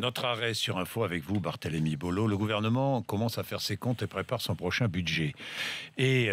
Notre arrêt sur Info avec vous, Barthélémy Bolo. Le gouvernement commence à faire ses comptes et prépare son prochain budget. Et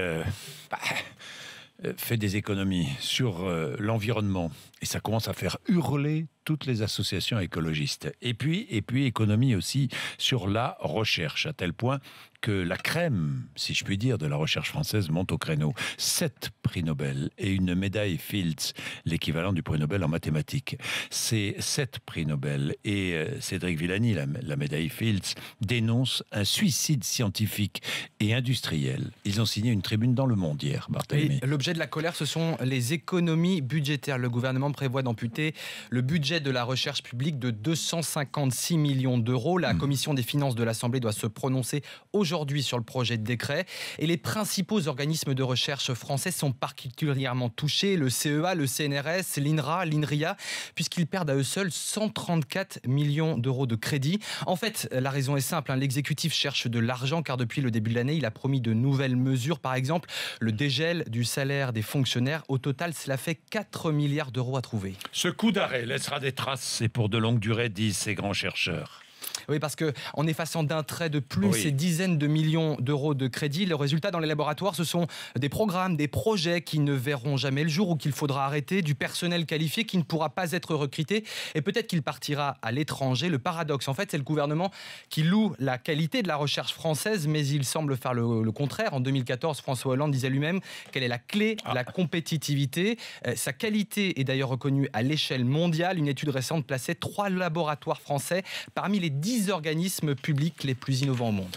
fait des économies sur l'environnement. Et ça commence à faire hurler toutes les associations écologistes. Et puis économie aussi sur la recherche, à tel point que la crème, si je puis dire, de la recherche française monte au créneau. 7 prix Nobel et une médaille Fields, l'équivalent du prix Nobel en mathématiques. C'est 7 prix Nobel. Et Cédric Villani, la médaille Fields, dénonce un suicide scientifique et industriel. Ils ont signé une tribune dans Le Monde hier, Barthélémy. L'objet de la colère, ce sont les économies budgétaires. Le gouvernement prévoit d'amputer le budget de la recherche publique de 256 millions d'euros. La commission des finances de l'Assemblée doit se prononcer aujourd'hui sur le projet de décret. Et les principaux organismes de recherche français sont particulièrement touchés. Le CEA, le CNRS, l'INRA, l'INRIA, puisqu'ils perdent à eux seuls 134 millions d'euros de crédit. En fait, la raison est simple. L'exécutif cherche de l'argent car depuis le début de l'année, il a promis de nouvelles mesures. Par exemple, le dégel du salaire des fonctionnaires. Au total, cela fait 4 milliards d'euros à trouver. Ce coup d'arrêt laissera des traces et pour de longue durée, disent ces grands chercheurs. Oui, parce qu'en effaçant d'un trait de plus ces dizaines de millions d'euros de crédit, le résultat dans les laboratoires, ce sont des programmes, des projets qui ne verront jamais le jour ou qu'il faudra arrêter, du personnel qualifié qui ne pourra pas être recruté et peut-être qu'il partira à l'étranger. Le paradoxe, en fait, c'est le gouvernement qui loue la qualité de la recherche française, mais il semble faire le contraire. En 2014, François Hollande disait lui-même qu'elle est la clé de la compétitivité. Sa qualité est d'ailleurs reconnue à l'échelle mondiale. Une étude récente plaçait 3 laboratoires français parmi les 10 organismes publics les plus innovants au monde.